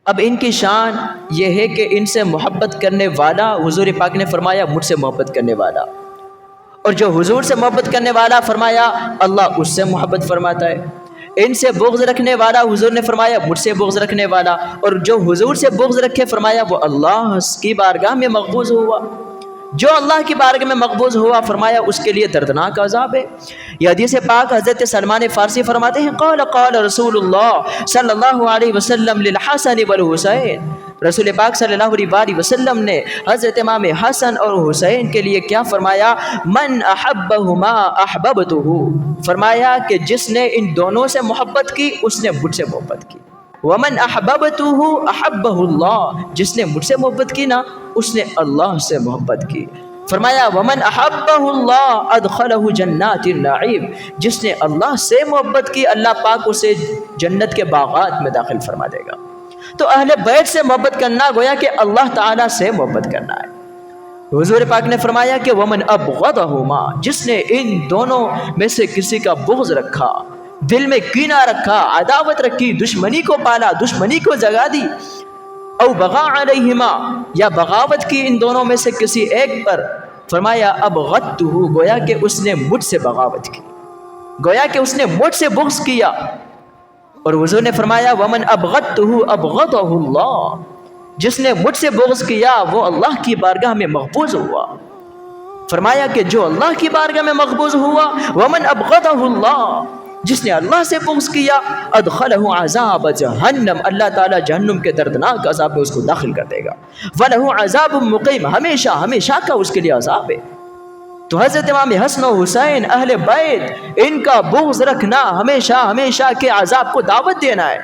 اب ان کی شان یہ ہے کہ ان سے محبت کرنے والا، حضور پاک نے فرمایا مجھ سے محبت کرنے والا، اور جو حضور سے محبت کرنے والا فرمایا اللہ اس سے محبت فرماتا ہے۔ ان سے بغض رکھنے والا، حضور نے فرمایا مجھ سے بغض رکھنے والا، اور جو حضور سے بغض رکھے فرمایا وہ اللہ کی بارگاہ میں مقبوض ہوا۔ جو اللہ کی بارگاہ میں مقبوض ہوا فرمایا اس کے لیے دردناک عذاب ہے۔ یہ حدیث پاک حضرت سلمان فارسی فرماتے ہیں قال رسول اللہ صلی اللہ علیہ وسلم للحسن والحسین، رسول پاک صلی اللہ علیہ وسلم نے حضرت امام حسن اور حسین کے لیے کیا فرمایا؟ من احبہما احببتہ، فرمایا کہ جس نے ان دونوں سے محبت کی اس نے مجھ سے محبت کی۔ ومن احببتہ احبہ اللہ، جس نے مجھ سے محبت کی نا اس نے اللہ سے محبت کی۔ فرمایا ومن احبہ اللہ ادخلہ جنات النعیم، جس نے اللہ سے محبت کی اللہ پاک اسے جنت کے باغات میں داخل فرما دے گا۔ تو اہل بیت سے محبت کرنا گویا کہ اللہ تعالیٰ سے محبت کرنا ہے۔ حضور پاک نے فرمایا کہ ومن ابغضہما، جس نے ان دونوں میں سے کسی کا بغض رکھا، دل میں کینہ رکھا، عداوت رکھی، دشمنی کو پالا، دشمنی کو جگا دی، او بغا علیہما، یا بغاوت کی ان دونوں میں سے کسی ایک پر، فرمایا ابغضتہ، گویا کہ اس نے مجھ سے بغاوت کی، گویا کہ اس نے مجھ سے بغض کیا۔ اور حضور نے فرمایا ومن ابغضتہ ابغضہ اللہ، جس نے مجھ سے بغض کیا وہ اللہ کی بارگاہ میں مقبوض ہوا۔ فرمایا کہ جو اللہ کی بارگاہ میں مقبوض ہوا، ومن ابغضہ اللہ، جس نے اللہ سے بغض کیا، ادخلہ عذاب جہنم، اللہ تعالیٰ جہنم کے دردناک عذاب میں اس کو داخل کر دے گا۔ وَلَهُ عَذَابٌ مُقِيمٌ، ہمیشہ ہمیشہ کا اس کے لیے عذاب ہے۔ تو حضرت امام حسن و حسین اہل بیت، ان کا بغض رکھنا ہمیشہ ہمیشہ کے عذاب کو دعوت دینا ہے۔